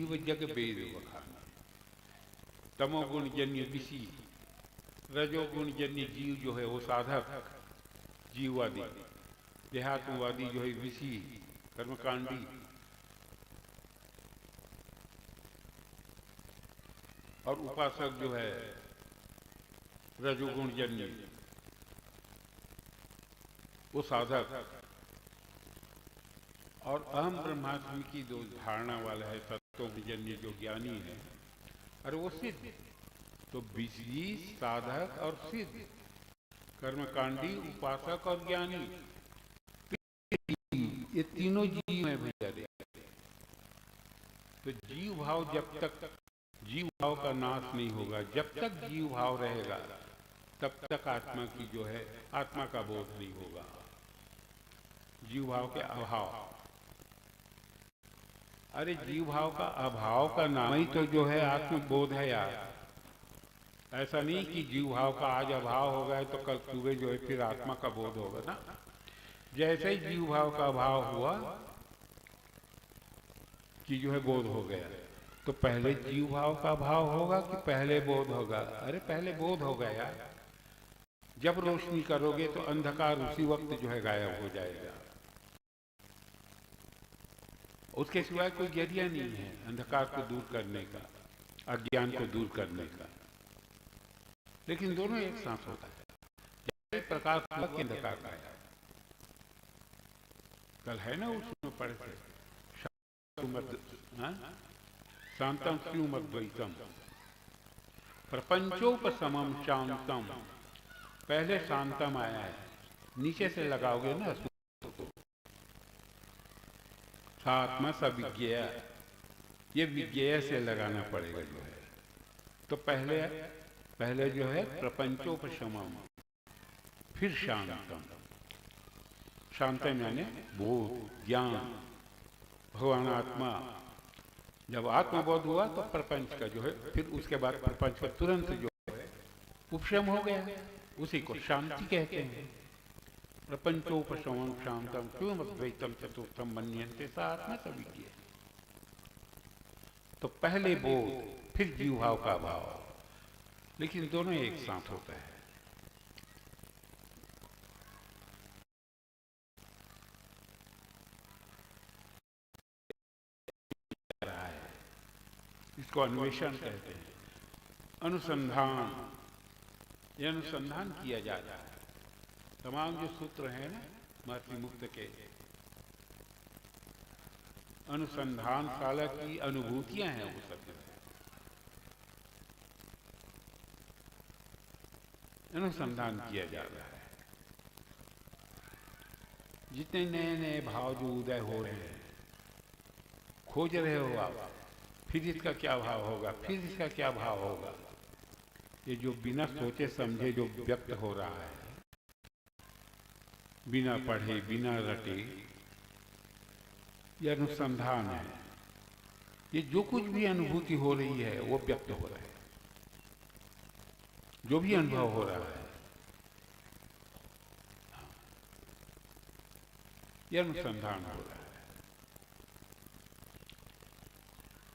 जीव जग बेद बखाना। तमोगुण जन्य विषी, रजोगुण जन्य जीव जो है वो साधक जीववादी, देहात्मवादी जो है विषी कर्मकांडी, और उपासक जो है रजोगुण जन्य वो साधक, और अहम ब्रह्मास्मि की जो धारणा वाला है तत्वजन्य जो ज्ञानी है, अरे वो सिद्ध। तो विषी, साधक और सिद्ध, कर्मकांडी, उपासक और ज्ञानी, ये तीनों जीव हैं भैया रे। तो जीव भाव जब तक, जीव भाव का नाश नहीं होगा, जब तक जीव भाव रहेगा तब तक आत्मा की जो है, आत्मा का बोध नहीं होगा। जीव भाव के अभाव, अरे जीव भाव का अभाव का नाम ही तो जो है आत्मबोध है यार। ऐसा नहीं कि जीव भाव का आज अभाव हो गया तो कल सुबह जो है फिर आत्मा का बोध होगा ना। जैसे ही जीव भाव का अभाव हुआ कि जो है बोध हो गया, तो पहले जीव भाव का अभाव होगा कि पहले बोध होगा? अरे पहले बोध होगा यार। जब रोशनी करोगे तो अंधकार उसी वक्त जो है गायब हो जाएगा। उसके सिवाय कोई जरिया नहीं है अंधकार को दूर करने का, अज्ञान को दूर करने का। लेकिन दोनों एक साथ होता है। जैसे प्रकाश अलग के अंधकार का है, कल है ना उसमें पढ़े थे, शांतम स्युमद्वैतम प्रपंचोपशमम शांतम। पहले शांतम आया है, नीचे से लगाओगे ना आत्मा सविज्ञेय, ये विज्ञेय से लगाना पड़ेगा जो है। तो पहले जो है प्रपंचोपशमम, फिर शांतम। शांतम यानी बोध, ज्ञान, भगवान आत्मा। जब आत्मबोध हुआ तो प्रपंच का जो है, फिर उसके बाद प्रपंच का तुरंत जो है उपशम हो गया, उसी को शांति कहते हैं। प्रपंचोपशमं शांतम स्युमद्वैतम चतुर्थम मन्यन्ते स आत्मा सविज्ञेय। तो पहले बोध, फिर जीव भाव का भाव, लेकिन दोनों एक साथ होता है। इसको अन्वेषण कहते हैं, अनुसंधान। ये अनुसंधान किया जा रहा है। तमाम जो सूत्र हैं ना महर्षि मुक्त के, अनुसंधानशाला की अनुभूतियां हैं वो सब। अनुसंधान किया जा रहा है। जितने नए नए भाव जो उदय हो रहे हैं, खोज रहे हो आप, फिर इसका क्या भाव होगा, फिर इसका क्या भाव होगा। ये जो बिना सोचे समझे जो व्यक्त हो रहा है, बिना पढ़े बिना रटे, ये अनुसंधान है। ये जो कुछ भी अनुभूति हो रही है वो व्यक्त हो रहा है। जो भी अनुभव हो रहा है ये अनुसंधान हो रहा है।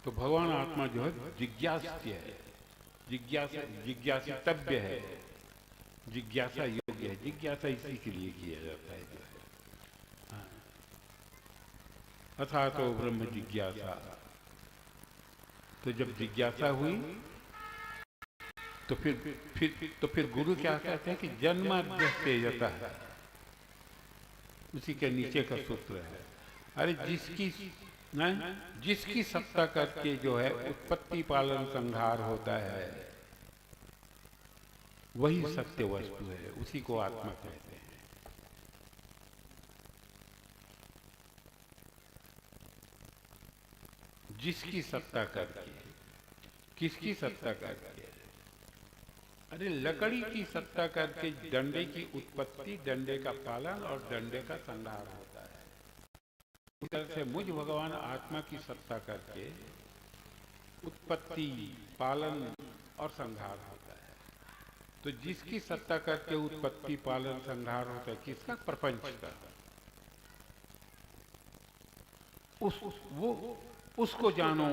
तो भगवान आत्मा जो है जिज्ञास्य है, जिज्ञासितव्य है, जिज्ञासा योग्य है। जिज्ञासा इसी के लिए किया जाता है जो है। अथा तो ब्रह्म जिज्ञासा। तो जब जिज्ञासा हुई तो फिर गुरु क्या कहते हैं कि जन्माद्यस्य यतः, उसी के नीचे का सूत्र है। अरे जिसकी सत्ता करके जो है उत्पत्ति पालन संहार होता है, वही सत्य वस्तु है, उसी को आत्मा कहते हैं। जिसकी सत्ता करके, किसकी सत्ता करके? अरे लकड़ी की सत्ता करके डंडे की उत्पत्ति, डंडे का पालन और डंडे का संहार होता है। इस तरह से मुझ भगवान आत्मा की सत्ता करके उत्पत्ति, पालन और संहार होता है। तो जिसकी सत्ता करके उत्पत्ति, पालन, संहार होता है, किसका? प्रपंच का। उसको जानो,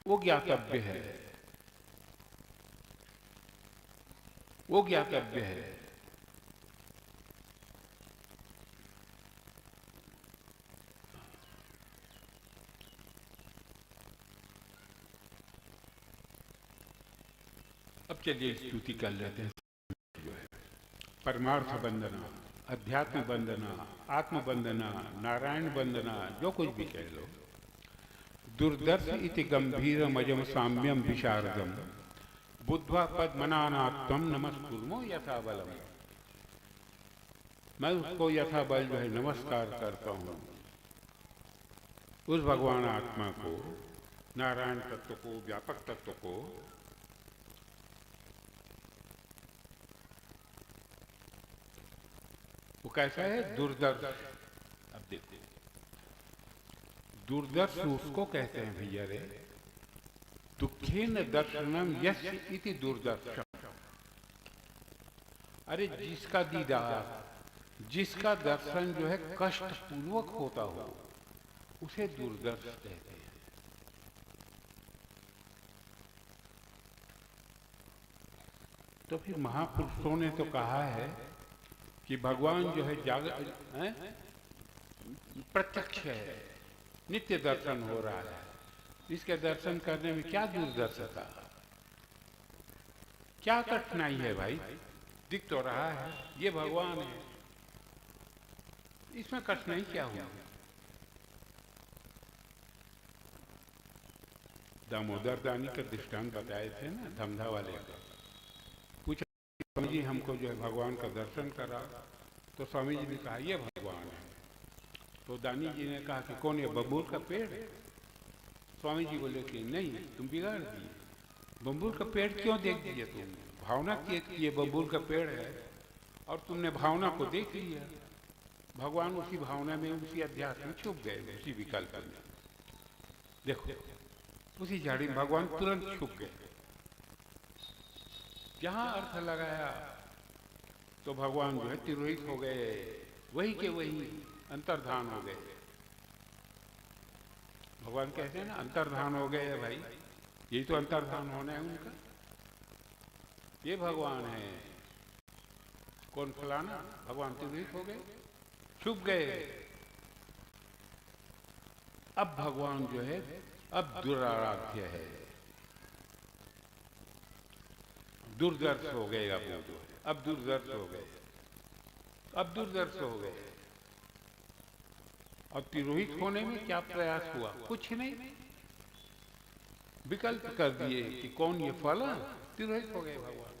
वो ज्ञातव्य है, वो ज्ञातव्य है। अब चलिए स्तुति कर लेते हैं। परमार्थ वंदना, अध्यात्म वंदना, आत्म वंदना, नारायण वंदना, जो कुछ भी कह लो। दुर्दर्श इति गंभीरमजम साम्यम विशारदम बुद्ध्वा पद्मनानात्वम नमस्कुर्मो यथा बलम। मैं उसको यथा बल जो है नमस्कार करता हूँ, उस भगवान आत्मा को, नारायण तत्व को, व्यापक तत्व को। वो कैसा है? दुर्दर्श। अब देखो, दुर्दर्श उसको कहते हैं भैया रे, दुखेन दर्शनम यस्य इति दुर्दर्शम। अरे जिसका दीदार, जिसका दर्शन जो है कष्ट पूर्वक होता हो, उसे दुर्दर्श कहते हैं। तो फिर महापुरुषों ने तो कहा है कि भगवान जो है प्रत्यक्ष है, नित्य दर्शन हो रहा है। इसके दर्शन करने में क्या दुर्दर्शता, क्या कठिनाई है भाई? दिख तो रहा है ये भगवान है, इसमें कठिनाई क्या हुआ? दामोदर दानी का दृष्टांत बताए थे ना, धमधा वाले का। पूछा स्वामी जी हमको जो है भगवान का दर्शन करा, तो स्वामी जी ने कहा ये भगवान है। तो दानी जी ने कहा कि कौन, ये बबूल का पेड़ है? स्वामी जी बोले कि नहीं, तुम बिगाड़ दिए। बबूल का पेड़ क्यों देख दिए तुम? भावना की ये बबूल का पेड़ है और तुमने भावना को देख लिया। भगवान उसी भावना में, उसी अध्यात्म में छुप गए, उसी विकल्प में। देखो उसी झाड़ी में भगवान तुरंत छुप गए। जहां अर्थ लगाया तो भगवान जो है तिरोहित हो गए, वही के वही अंतर्धान हो गए। भगवान कहते हैं ना अंतर्धान हो गए भाई, यही तो अंतर्धान होना है उनका। ये भगवान है। कौन फलाना? भगवान तिरोहित हो गए, छुप गए। अब भगवान जो है अब दुराराध्य है, दुर्दर्श हो गए। अब दुर्दर्श हो गए, अब दुर्दर्श हो गए। और तिरोहित होने में क्या प्रयास हुआ? कुछ नहीं, विकल्प कर दिए कि कौन, ये फला। तिरोहित हो गए भगवान।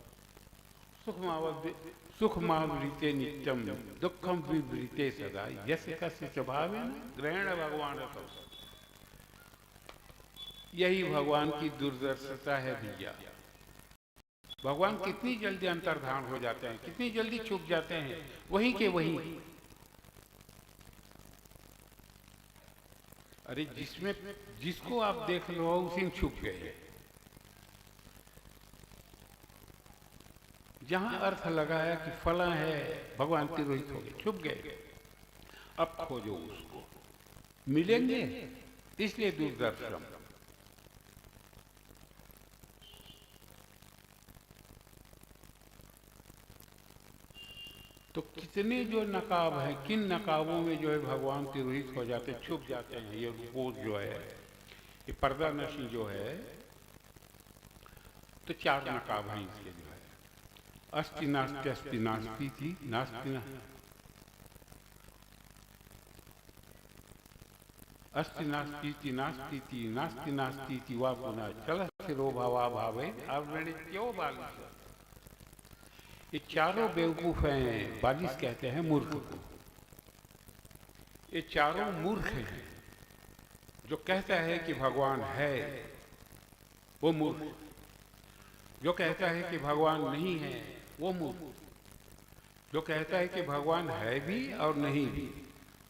सुखमावृते नित्यम दुखम विवृते सदा यस्य कस्य स्वभाव ग्रहण भगवान। तो यही भगवान की दुर्दर्शता है भैया। भगवान कितनी जल्दी अंतर्धान हो जाते हैं, कितनी जल्दी छुप जाते हैं, वहीं के वहीं। अरे जिसको आप देख लो उसी में छुप गए। जहां अर्थ लगाया कि फला है, भगवान तिरोहित हो गए, छुप गए। अब खोजो उसको, मिलेंगे। इसलिए दूरदर्शन। तो कितने जो नकाब हैं, किन नकाबों में जो है भगवान तिरोहित हो जाते, छुप जाते हैं। ये रूपोज जो है, ये पर्दा नशी जो है, तो चार नकाब हैं इसके जो है। अस्ति नास्ति अस्ति नास्ति थी, नास्ति अस्ति नास्ति थी, नास्ति थी, नास्ति नास्ति थी, वा पुनः चल सिरो भावा भावे। अब मैंने क्यों बालिश? ये चारों बेवकूफ हैं, बालिश कहते हैं मूर्ख को। ये चारों मूर्ख हैं। जो कहता है कि भगवान है वो मूर्ख, जो कहता है कि भगवान नहीं है वो मूर्ख, जो कहता है कि भगवान है भी और नहीं भी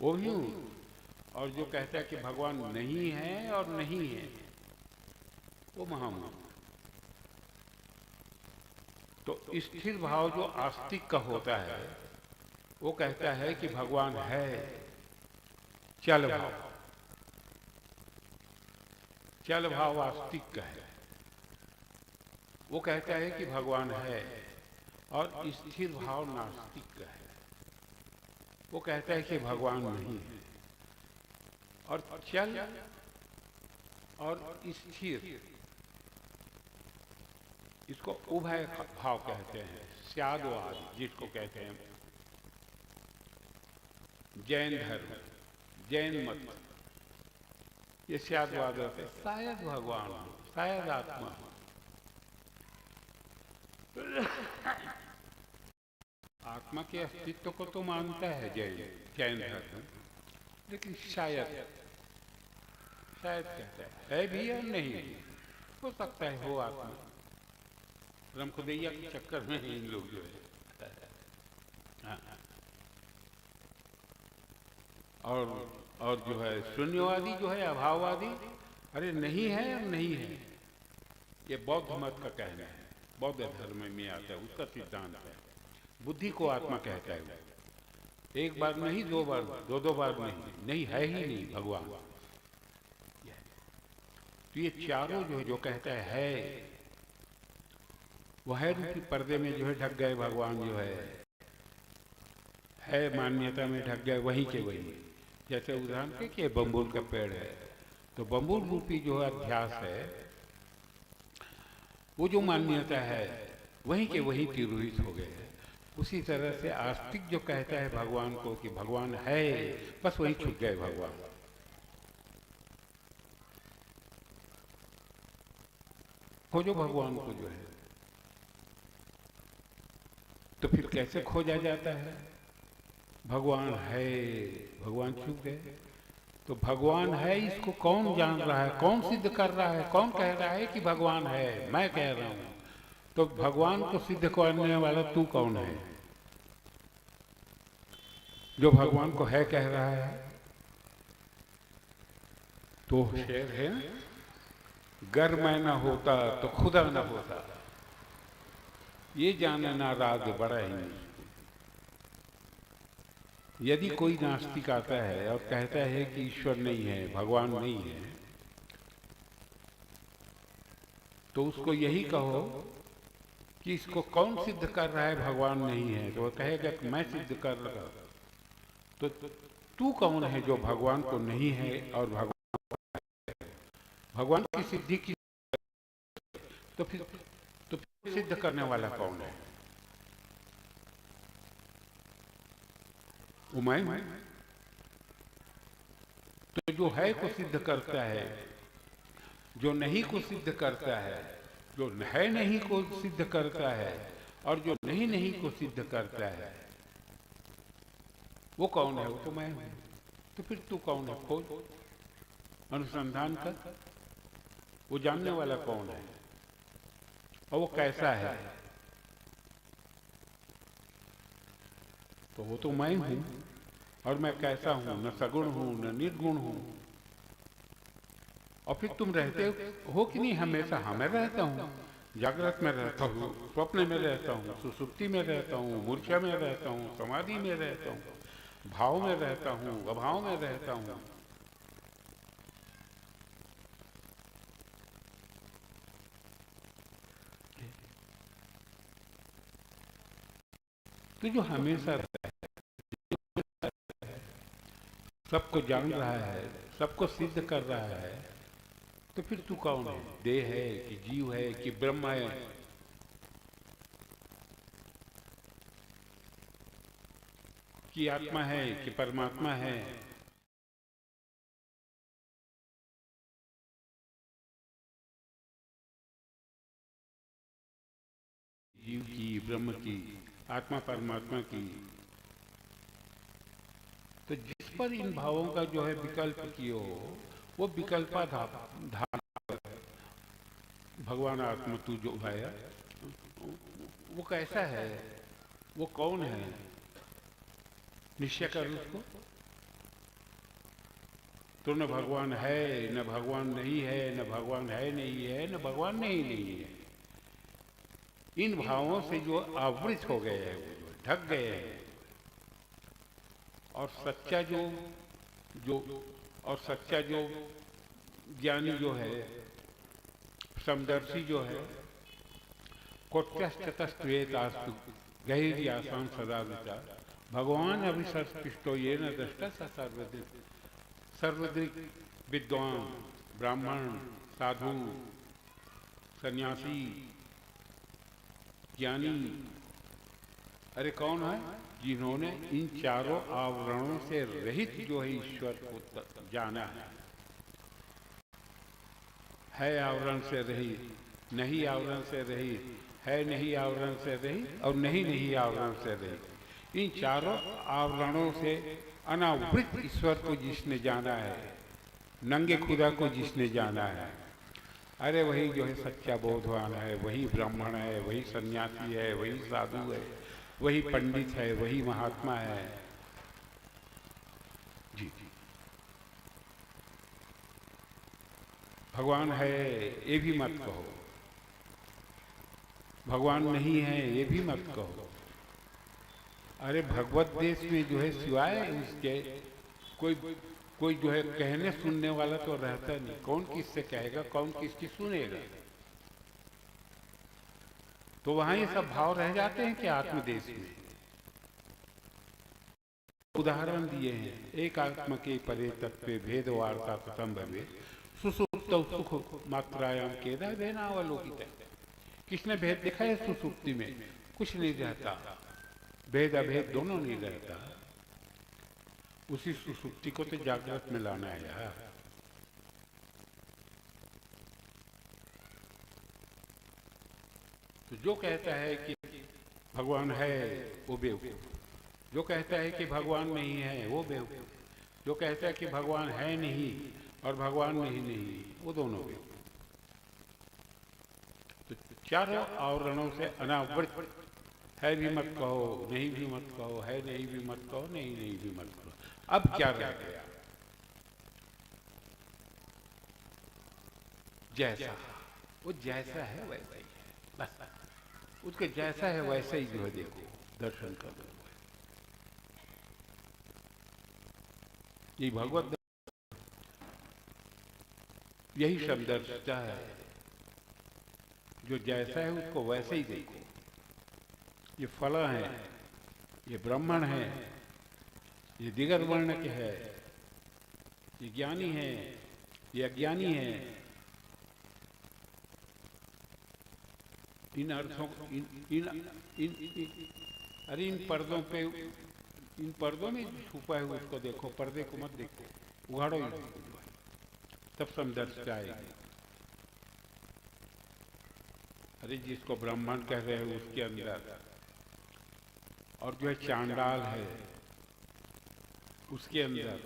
वो भी मूर्ख, और जो कहता है कि भगवान नहीं है और नहीं है वो महामूर्ख। तो स्थिर भाव जो आस्तिक का होता है वो कहता है कि भगवान है, चल भाव। चल भाव आस्तिक का है। वो कहता है कि भगवान है, और स्थिर भाव नास्तिक का है। वो कहता है कि भगवान नहीं है। और चल और स्थिर, इसको उभय भाव कहते हैं। स्यादवाद जिसको कहते हैं, जैन धर्म, जैन मत, ये स्यादवाद होते हैं। शायद भगवान हो, शायद आत्मा हो। आत्मा के अस्तित्व को तो मानता है जैन धर्म, लेकिन शायद, शायद कहता है भी या नहीं भी, हो सकता है हो आत्मा। ब्रह्मखुदैया के चक्कर में इन लोग जो है, हाँ। और जो है शून्यवादी जो है, अभाववादी, अरे नहीं है और नहीं है, ये बौद्ध मत का कहना है। बौद्ध धर्म में आता है, उसका सिद्धांत है। बुद्धि को आत्मा कहता है। एक बार नहीं, दो बार, दो बार नहीं, नहीं है ही नहीं भगवान। तो ये चारों जो कहता है वो है रूपी पर्दे में जो है ढक गए। भगवान जो है मान्यता में ढक गए, वहीं के वहीं। जैसे उदाहरण के कि बम्बूल का पेड़ है, तो बम्बूल रूपी जो अध्यास है, वो जो मान्यता है वहीं के वहीं तिरोहित हो गए। उसी तरह से आस्तिक जो कहता है भगवान को कि भगवान है, बस वहीं छुप गए भगवान। खोजो भगवान को जो है, तो फिर कैसे खोजा जाता है? भगवान है, भगवान छुप गए। तो भगवान है, इसको कौन जान रहा है, कौन सिद्ध कर रहा है, कौन कह रहा है कि भगवान है? मैं कह रहा हूं। तो भगवान को सिद्ध करने वाला तू कौन है जो भगवान को है कह रहा है? तो शेर है, गर मैं न होता तो खुदा न होता, ये जानना राज बड़ा ही मुश्किल। यदि कोई नास्तिक आता है और कहता है कि ईश्वर नहीं है, भगवान नहीं है, तो उसको यही कहो कि इसको कौन सिद्ध कर रहा है भगवान नहीं है? तो वो कहेगा कि मैं सिद्ध कर रहा। तो तू कौन है जो भगवान को नहीं है और भगवान की सिद्धि की? तो फिर सिद्ध करने वाला कौन है? वो मैं हूं। तो जो है को सिद्ध करता है, जो नहीं को सिद्ध करता है, जो है नहीं को सिद्ध करता है, और जो नहीं नहीं को सिद्ध करता है, वो कौन है? वो तो मैं हूं। तो फिर तू कौन है? खोज, अनुसंधान कर। वो जानने वाला कौन है और वो कैसा है? तो वो तो मैं हूं। और मैं कैसा हूं? न सगुण हूं, न निर्गुण हूं। और फिर तुम रहते हो कि नहीं हमेशा? हाँ, मैं रहता हूं। जागृत में रहता हूं, स्वप्न में रहता हूं, सुसुप्ति में रहता हूं, मूर्छा में रहता हूं, समाधि में रहता हूं, भाव में रहता हूं, अभाव में रहता हूं। तो जो हमेशा रहता है, सबको जान रहा है, सबको सिद्ध कर रहा है, तो फिर तू कौन है? देह है कि जीव है कि ब्रह्म है? कि आत्मा है कि परमात्मा है? जीव की, ब्रह्म की, आत्मा परमात्मा की। तो जिस पर इन भावों का जो है विकल्प किए हो, वो विकल्पा धारण। भगवान आत्मा तू जो है, वो कैसा है, वो कौन है? निश्चय कर उसको। तो न भगवान है, न भगवान नहीं है, न भगवान है नहीं है, न भगवान नहीं है। इन भावों से जो आवृत हो गए हैं, वो जो ढक गए हैं। और सच्चा जो जो और सच्चा जो ज्ञानी जो है, समदर्शी जो है, कोट्यस्ततस्त्वेतास्तु गैर्यासां सदा विचार भगवान अभिसर्पिष्टो ये न दृष्टा स सर्वदृक्। सर्वदृक् विद्वान, ब्राह्मण, साधु, सन्यासी, ज्ञानी, अरे कौन है? जिन्होंने इन चारों आवरणों से रहित जो है ईश्वर को जाना है आवरण से रहित, नहीं आवरण से रहित, है नहीं आवरण से रहित, और नहीं नहीं आवरण से रहित। इन चारों आवरणों से अनावृत ईश्वर को जिसने जाना है, नंगे खुदा को जिसने जाना है, अरे वही जो है सच्चा बोधवान है, वही ब्राह्मण है, वही सन्यासी है, वही साधु है, वही पंडित है, वही महात्मा है। जी जी, भगवान है ये भी मत कहो, भगवान नहीं है ये भी मत कहो। अरे भगवत देश में जो है सिवाय उसके कोई कोई जो है कहने सुनने वाला तो रहता नहीं। कौन किससे कहेगा, कौन किसकी सुनेगा? तो वहां ये सब भाव रह जाते हैं कि आत्मदेश में। उदाहरण दिए हैं, एक आत्मा के परे तत्व भेद वार्ता कथम भवे सुसुप्त सुख मात्रायाम केदा वेनावलोकित। किसने भेद देखा है सुसुप्ति में? कुछ नहीं रहता, भेद अभेद दोनों नहीं रहता। उसी सुसुप्ति को तो जागृत में लाना है यार। तो जो कहता है कि भगवान है वो बेवकूफ, जो कहता है कि भगवान नहीं है वो बेवकूफ, जो कहता है कि भगवान है नहीं और भगवान नहीं, वो दोनों बेवकूफ। तो चारों आवरणों से अनावृत, है भी मत कहो, नहीं भी मत कहो, है नहीं भी मत कहो, नहीं नहीं भी मत कहो। अब क्या रह गया? जैसा वो जैसा है वैसा ही है, बस उसके जैसा है वैसा ही जो है देखो, दर्शन करो। ये भगवत यही समदर्शिता है, जो जैसा है उसको वैसे ही देखो। ये फल है, ये ब्राह्मण है, ये दिगर वर्ण के है, ये ज्ञानी है, ये अज्ञानी है। इन अर्थों अरे इन पर्दों पे, इन पर्दों में छुपा है उसको देखो, पर्दे को मत देखो, उघाड़ो ही तब समदर्श आएगी। अरे जिसको ब्राह्मण कह रहे हैं उसके अंदर, और जो है चांडाल है उसके अंदर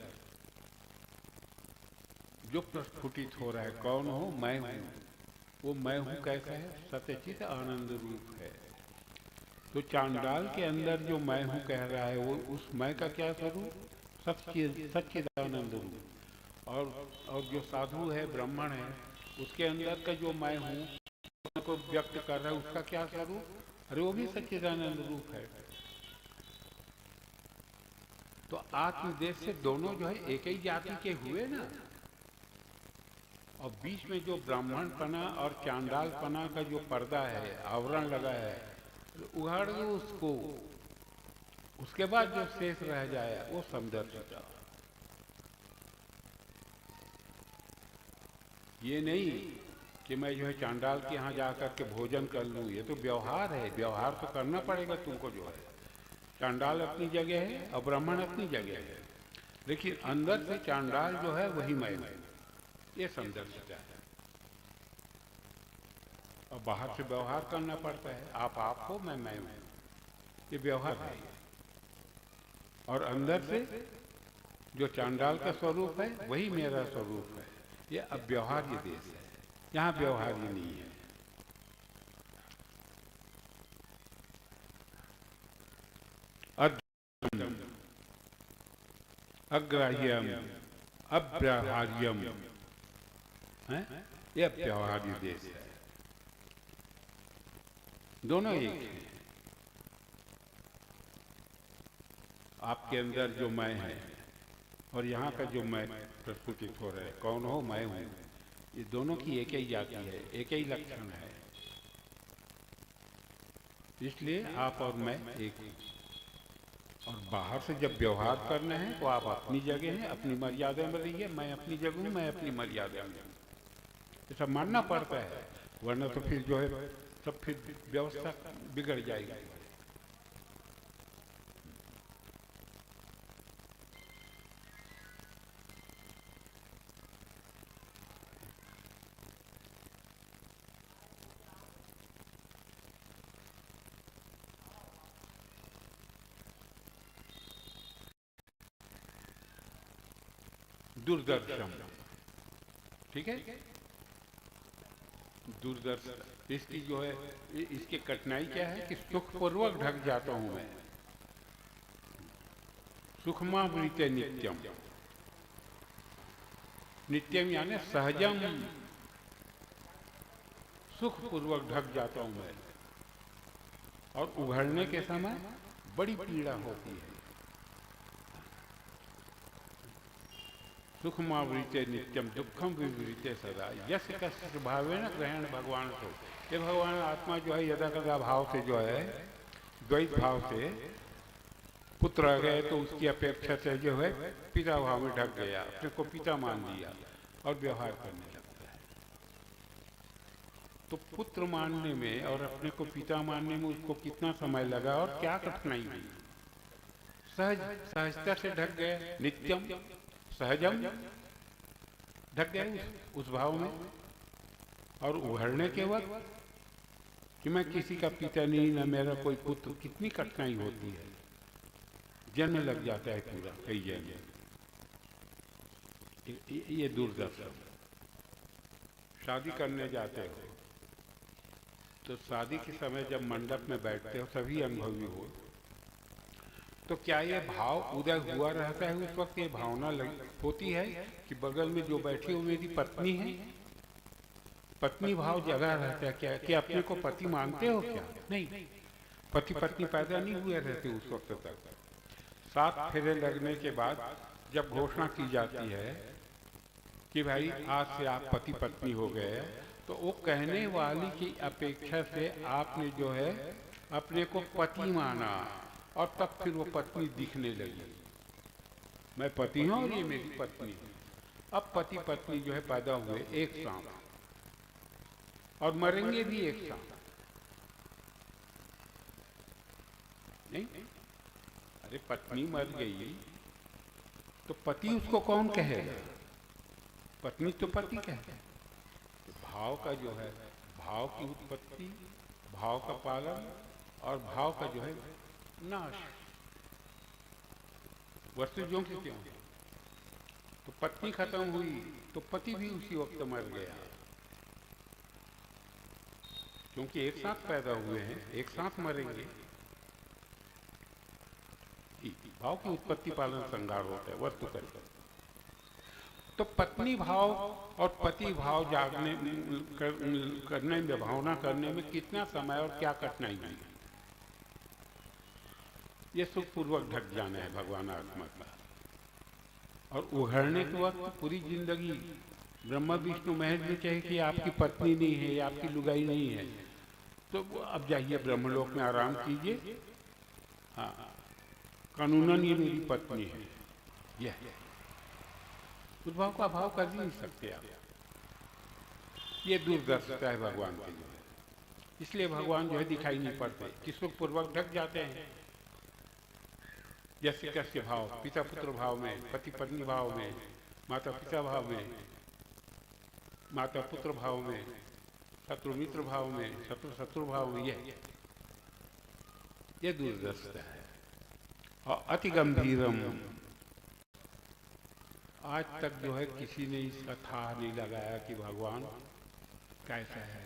जो प्रस्फुटित हो रहा है, कौन हो? मैं हूं। वो मैं हूं कैसा है? सत्यचित आनंद रूप है। तो चांडाल के अंदर जो मैं हूं कह रहा है, वो उस मैं का क्या स्वरूप? सच्चिदानंद रूप। और जो साधु है, ब्राह्मण है, उसके अंदर का जो मैं हूं को व्यक्त कर रहा है, उसका क्या स्वरूप? अरे वो भी सच्चिदानंद रूप है। तो आत्मदेश से दोनों जो है एक ही जाति के हुए ना। और बीच में जो ब्राह्मणपना और चांडालपना का जो पर्दा है, आवरण लगा है, उघाड़ दो उसको। उसके बाद जो शेष रह जाए वो समदर्शिता। ये नहीं कि मैं जो है चांडाल के यहाँ जाकर के भोजन कर लूँ, ये तो व्यवहार है। व्यवहार तो करना पड़ेगा तुमको। जो है चांडाल अपनी जगह है और ब्राह्मण अपनी जगह है, लेकिन अंदर से चांडाल जो है वही मैं है, ये समदर्शिता है। और बाहर से व्यवहार करना पड़ता है, आप हो, मैं हूं, ये व्यवहार है। और अंदर से जो चांडाल का स्वरूप है वही मेरा स्वरूप है। ये अव्यवहार्य देश है, यहाँ व्यवहार्य नहीं है। अग्राह्यम अव्यवहार्यम है, ये अव्यवहार्य देश है। दोनों एक है। आपके अंदर जो मैं है और यहाँ का जो मैं प्रस्फुटित हो रहा है, कौन हो? मैं हूँ। ये दोनों की एक ही जाति है, एक ही लक्षण है। इसलिए आप और मैं एक ही। और बाहर से जब व्यवहार करना है तो आप अपनी जगह हैं, अपनी मर्यादा में रहिए, मैं अपनी जगह हूँ, मैं अपनी मर्यादा में हूँ। ये सब मानना पड़ता है, वरना तो फिर जो है सब फिर व्यवस्था बिगड़ जाएगी। दूरदर्शन, ठीक है, दूरदर्शन। इसकी जो है इसकी कठिनाई क्या है कि सुखपूर्वक ढक जाता हूं मैं। सुखमावृते नित्यम, नित्यम यानी सहजम, सुखपूर्वक ढक जाता हूं मैं। और उभरने के समय बड़ी पीड़ा होती है। सुखमावृते नित्यम दुखम विवृते सदा, यश कस्य भावेन ग्रहण भगवान को। ये भगवान आत्मा जो है यदा कदा भाव से जो है, द्वैत भाव से पुत्र आ गए तो उसकी अपेक्षा से जो है पिता भाव में ढक गया, अपने को पिता मान लिया और व्यवहार करने लगता है। तो पुत्र मानने में और अपने को पिता मानने में उसको कितना समय लगा और क्या कठिनाई हुई। सहजता से ढक गए, नित्यम सहजम ढक गए उस भाव में। और उभरने के वक्त कि मैं किसी का पिता नहीं, न मेरा कोई पुत्र, कितनी कठिनाई होती है। जन्म लग जाता है पूरा, कई जन्म। ये दूरदर्शन। शादी करने जाते हो तो शादी के समय जब मंडप में बैठते हो, सभी अनुभवी हो, तो क्या ये भाव उदय हुआ रहता है उस वक्त? ये भावना होती है कि बगल में जो बैठी हो मेरी पत्नी है? पत्नी भाव जगा रहता है क्या कि अपने को पति मानते हो क्या? नहीं, पति पत्नी पैदा नहीं हुए रहते उस वक्त तक। 7 फेरे लगने के बाद जब घोषणा की जाती है कि भाई आज से आप पति पत्नी हो गए, तो वो कहने वाली की अपेक्षा से आपने जो है अपने को पति माना, और तब फिर वो पत्नी दिखने लगी। मैं पति हूं और ये मेरी पत्नी है। अब पति पत्नी जो है पैदा हुए एक साथ और मरेंगे भी एक साथ। नहीं, अरे पत्नी मर गई तो पति उसको कौन कहेगा? पत्नी तो पति कहते हैं। भाव का जो है, भाव की उत्पत्ति, भाव का पालन और भाव का जो है नाश, वस्तु जो की क्यों? तो पत्नी खत्म हुई तो पति भी उसी वक्त मर गया, क्योंकि एक साथ पैदा हुए हैं, एक साथ मरेंगे। भाव की उत्पत्ति पालन संगार होता है वस्तु करके। तो पत्नी भाव और पति भाव जागने करने में, भावना करने में कितना समय और क्या कठिनाई हुई। ये सुखपूर्वक ढक जाना है भगवान आत्मा का। और उघरने के वक्त पूरी जिंदगी ब्रह्मा विष्णु महेश भी चाहे कि आपकी पत्नी नहीं है या आपकी लुगाई नहीं है, तो अब जाइए ब्रह्मलोक में आराम कीजिए। हाँ, कानूनन ये मेरी पत्नी है। यह उस भाव का भाव कर नहीं सकते आप। ये दूरदर्शिता है भगवान की जो है। इसलिए भगवान जो है दिखाई नहीं पड़ते कि सुखपूर्वक ढक जाते हैं। जैसे कैसे भाव, पिता पुत्र भाव में, पति पत्नी भाव में, माता पिता भाव में, माता पुत्र भाव में, शत्रु मित्र भाव में, शत्रु शत्रु भाव में, यह दूरदर्शिता है। और अति गंभीरम, आज तक जो है किसी ने इसका था नहीं लगाया कि भगवान कैसा है।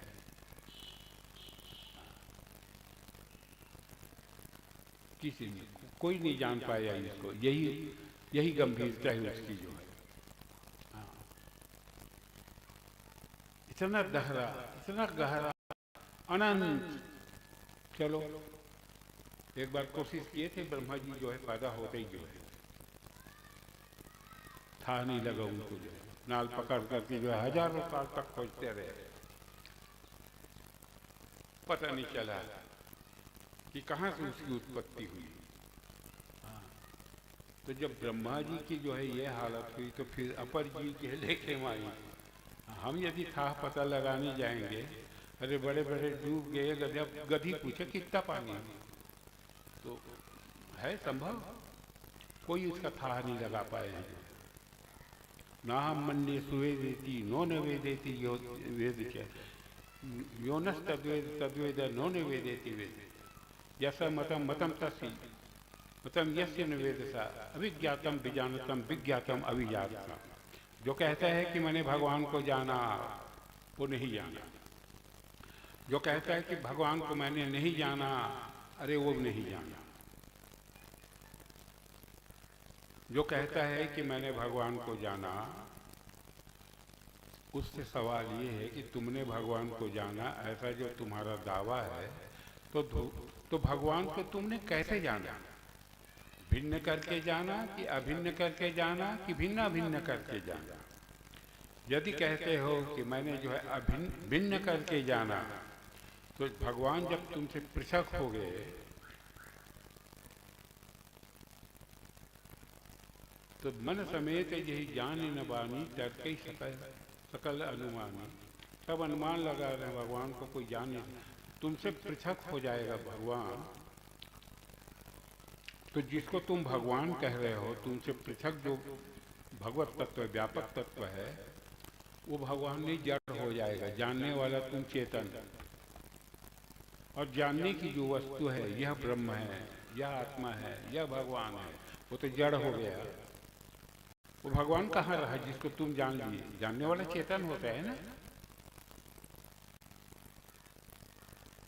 किसी ने, कोई नहीं जान पाया इसको। यही गंभीरता है उसकी जो है। हाँ, इतना गहरा, इतना गहरा, अनंत। चलो एक बार कोशिश किए थे ब्रह्मा जी जो है पैदा होते ही जो है था नहीं लगा उनको जो है। नाल पकड़ करके जो है हजारों साल तक खोजते रहे, पता नहीं चला कि कहाँ से उसकी उत्पत्ति हुई। तो जब ब्रह्मा जी की जो है ये हालत हुई तो फिर अपर जी के लेके माई। हम यदि था पता लगाने जाएंगे, अरे बड़े बड़े डूब गए, गधी पूछे कितना पानी है, तो है संभव, कोई उसका था नहीं लगा पाए हैं। ना हम मन्ने सुवेदेती नो न वेदेती वेद क्या योनस तद्वेद तद्वेद नो न वेदेती वेद जैसा मतम मतम तसी मतम यस्य न वेदसा अभिज्ञातम विजानतम विज्ञातम अभिजातम। जो कहता है कि मैंने भगवान को जाना, वो नहीं जाना। जो कहता है कि भगवान को मैंने नहीं जाना, अरे वो नहीं जाना। जो कहता है कि मैंने भगवान को जाना, उससे सवाल ये है कि तुमने भगवान को जाना, ऐसा जो तुम्हारा दावा है, तो भगवान को तुमने कैसे जाना? भिन्न करके जाना कि अभिन्न करके जाना कि भिन्न भिन्न करके जाना? यदि कहते हो कि मैंने जो है अभिन्न भिन्न करके जाना, तो भगवान जब तुमसे पृथक हो गए तो मन समेत यही जान न बानी तर्क सकल अनुमानी। सब अनुमान लगा रहे हैं, भगवान को कोई जान नहीं, तुमसे पृथक हो जाएगा भगवान। तो जिसको तुम भगवान कह रहे हो, तुमसे पृथक जो भगवत तत्व व्यापक तत्व है, वो भगवान नहीं जड़ हो जाएगा। जानने वाला तुम चेतन, और जानने की जो वस्तु है यह ब्रह्म है, यह आत्मा है, यह भगवान है, वो तो जड़ हो गया। वो भगवान कहाँ रहा जिसको तुम जान लिए? जानने वाला चेतन होता है ना।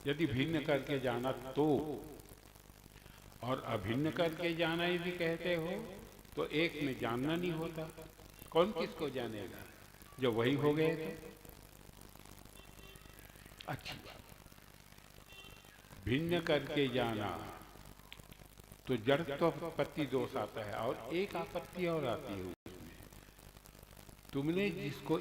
यदि भिन्न करके जाना तो, और अभिन्न करके जाना यदि कहते हो तो एक में जानना नहीं होता। कौन किसको जानेगा? जो वही हो गए तो अच्छी बात। भिन्न करके जाना तो जड़त्वपत्ति दोष आता है, और एक आपत्ति और आती है उसमें। तुमने जिसको